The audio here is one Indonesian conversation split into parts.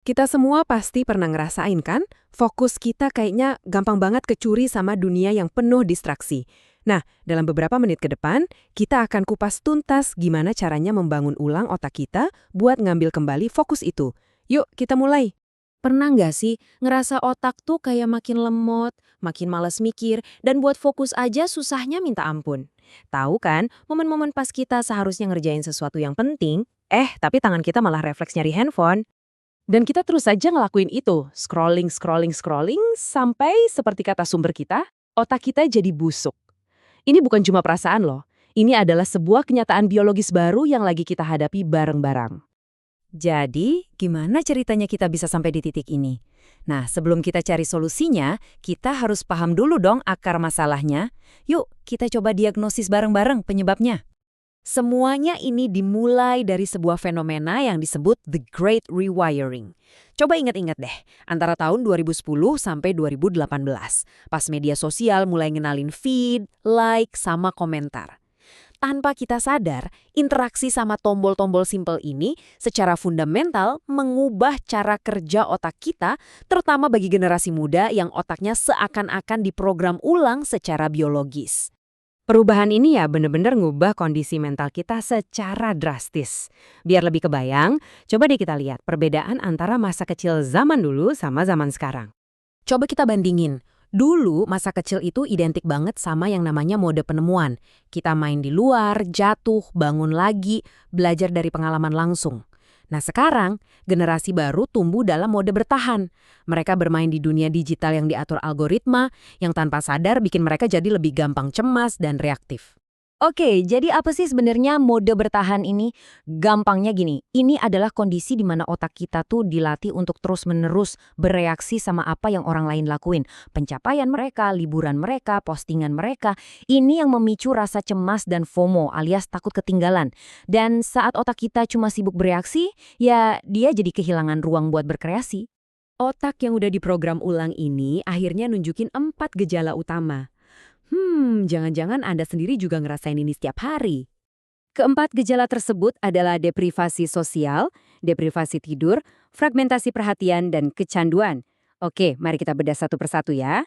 Kita semua pasti pernah ngerasain kan, fokus kita kayaknya gampang banget kecuri sama dunia yang penuh distraksi. Nah, dalam beberapa menit ke depan, kita akan kupas tuntas gimana caranya membangun ulang otak kita buat ngambil kembali fokus itu. Yuk, kita mulai. Pernah nggak sih ngerasa otak tuh kayak makin lemot, makin males mikir, dan buat fokus aja susahnya minta ampun? Tahu kan, momen-momen pas kita seharusnya ngerjain sesuatu yang penting, tapi tangan kita malah refleks nyari handphone. Dan kita terus saja ngelakuin itu, scrolling, scrolling, scrolling, sampai seperti kata sumber kita, otak kita jadi busuk. Ini bukan cuma perasaan loh, ini adalah sebuah kenyataan biologis baru yang lagi kita hadapi bareng-bareng. Jadi, gimana ceritanya kita bisa sampai di titik ini? Nah, sebelum kita cari solusinya, kita harus paham dulu dong akar masalahnya. Yuk, kita coba diagnosis bareng-bareng penyebabnya. Semuanya ini dimulai dari sebuah fenomena yang disebut The Great Rewiring. Coba ingat-ingat deh, antara tahun 2010 sampai 2018, pas media sosial mulai ngenalin feed, like, sama komentar. Tanpa kita sadar, interaksi sama tombol-tombol simpel ini secara fundamental mengubah cara kerja otak kita, terutama bagi generasi muda yang otaknya seakan-akan diprogram ulang secara biologis. Perubahan ini ya bener-bener ngubah kondisi mental kita secara drastis. Biar lebih kebayang, coba deh kita lihat perbedaan antara masa kecil zaman dulu sama zaman sekarang. Coba kita bandingin. Dulu masa kecil itu identik banget sama yang namanya mode penemuan. Kita main di luar, jatuh, bangun lagi, belajar dari pengalaman langsung. Nah sekarang, generasi baru tumbuh dalam mode bertahan. Mereka bermain di dunia digital yang diatur algoritma, yang tanpa sadar bikin mereka jadi lebih gampang cemas dan reaktif. Oke, jadi apa sih sebenarnya mode bertahan ini? Gampangnya gini, ini adalah kondisi di mana otak kita tuh dilatih untuk terus-menerus bereaksi sama apa yang orang lain lakuin. Pencapaian mereka, liburan mereka, postingan mereka, ini yang memicu rasa cemas dan FOMO alias takut ketinggalan. Dan saat otak kita cuma sibuk bereaksi, ya dia jadi kehilangan ruang buat berkreasi. Otak yang udah diprogram ulang ini akhirnya nunjukin 4 gejala utama. Jangan-jangan Anda sendiri juga ngerasain ini setiap hari. Keempat gejala tersebut adalah deprivasi sosial, deprivasi tidur, fragmentasi perhatian, dan kecanduan. Oke, mari kita bedah satu persatu ya.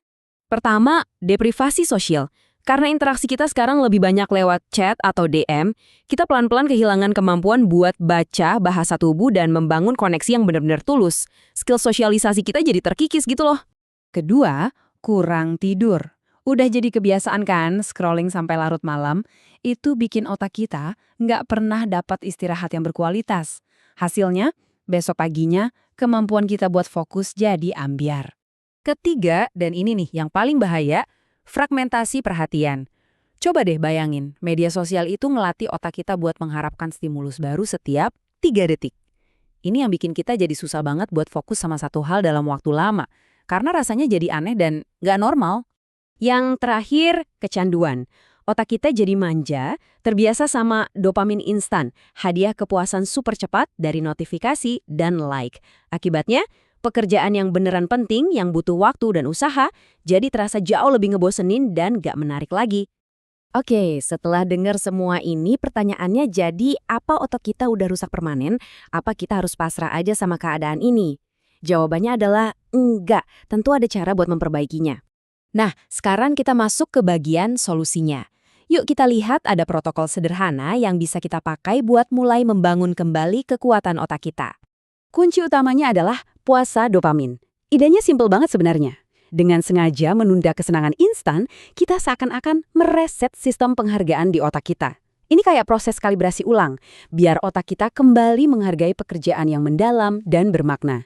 Pertama, deprivasi sosial. Karena interaksi kita sekarang lebih banyak lewat chat atau DM, kita pelan-pelan kehilangan kemampuan buat baca bahasa tubuh dan membangun koneksi yang benar-benar tulus. Skill sosialisasi kita jadi terkikis gitu loh. Kedua, kurang tidur. Udah jadi kebiasaan kan scrolling sampai larut malam, itu bikin otak kita nggak pernah dapat istirahat yang berkualitas. Hasilnya, besok paginya kemampuan kita buat fokus jadi ambyar. Ketiga, dan ini nih yang paling bahaya, fragmentasi perhatian. Coba deh bayangin, media sosial itu ngelatih otak kita buat mengharapkan stimulus baru setiap 3 detik. Ini yang bikin kita jadi susah banget buat fokus sama satu hal dalam waktu lama, karena rasanya jadi aneh dan nggak normal. Yang terakhir, kecanduan. Otak kita jadi manja, terbiasa sama dopamin instan, hadiah kepuasan super cepat dari notifikasi dan like. Akibatnya, pekerjaan yang beneran penting, yang butuh waktu dan usaha, jadi terasa jauh lebih ngebosenin dan gak menarik lagi. Oke, setelah dengar semua ini, pertanyaannya jadi apa otak kita udah rusak permanen? Apa kita harus pasrah aja sama keadaan ini? Jawabannya adalah enggak, tentu ada cara buat memperbaikinya. Nah, sekarang kita masuk ke bagian solusinya. Yuk kita lihat ada protokol sederhana yang bisa kita pakai buat mulai membangun kembali kekuatan otak kita. Kunci utamanya adalah puasa dopamin. Idenya simpel banget sebenarnya. Dengan sengaja menunda kesenangan instan, kita seakan-akan mereset sistem penghargaan di otak kita. Ini kayak proses kalibrasi ulang, biar otak kita kembali menghargai pekerjaan yang mendalam dan bermakna.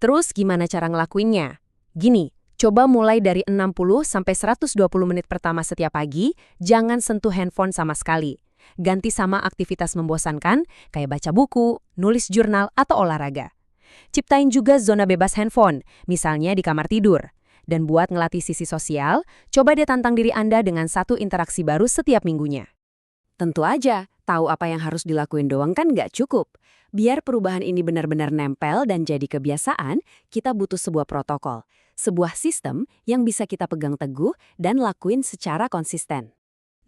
Terus gimana cara ngelakuinnya? Gini. Coba mulai dari 60 sampai 120 menit pertama setiap pagi, jangan sentuh handphone sama sekali. Ganti sama aktivitas membosankan, kayak baca buku, nulis jurnal, atau olahraga. Ciptain juga zona bebas handphone, misalnya di kamar tidur. Dan buat ngelatih sisi sosial, coba deh tantang diri Anda dengan satu interaksi baru setiap minggunya. Tentu aja, tahu apa yang harus dilakuin doang kan nggak cukup. Biar perubahan ini benar-benar nempel dan jadi kebiasaan, kita butuh sebuah protokol. Sebuah sistem yang bisa kita pegang teguh dan lakuin secara konsisten.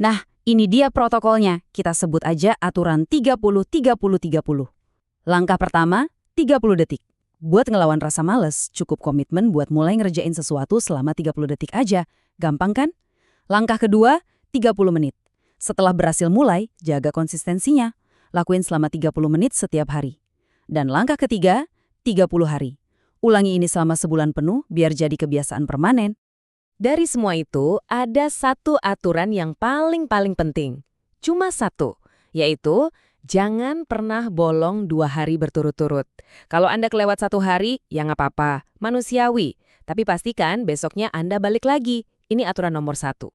Nah, ini dia protokolnya. Kita sebut aja aturan 30-30-30. Langkah pertama, 30 detik. Buat ngelawan rasa males, cukup komitmen buat mulai ngerjain sesuatu selama 30 detik aja. Gampang kan? Langkah kedua, 30 menit. Setelah berhasil mulai, jaga konsistensinya. Lakuin selama 30 menit setiap hari. Dan langkah ketiga, 30 hari. Ulangi ini selama sebulan penuh biar jadi kebiasaan permanen. Dari semua itu, ada satu aturan yang paling penting. Cuma satu, yaitu jangan pernah bolong 2 hari berturut-turut. Kalau Anda kelewat 1 hari, ya nggak apa-apa, manusiawi. Tapi pastikan besoknya Anda balik lagi. Ini aturan nomor 1.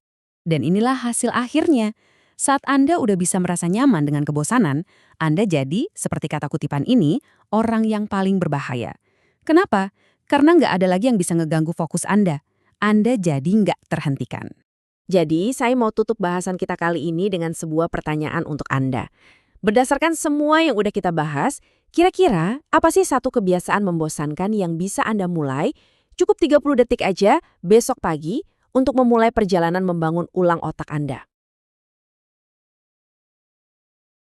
Dan inilah hasil akhirnya. Saat Anda udah bisa merasa nyaman dengan kebosanan, Anda jadi, seperti kata kutipan ini, orang yang paling berbahaya. Kenapa? Karena nggak ada lagi yang bisa ngeganggu fokus Anda. Anda jadi nggak terhentikan. Jadi, saya mau tutup bahasan kita kali ini dengan sebuah pertanyaan untuk Anda. Berdasarkan semua yang udah kita bahas, kira-kira apa sih satu kebiasaan membosankan yang bisa Anda mulai cukup 30 detik aja besok pagi untuk memulai perjalanan membangun ulang otak Anda?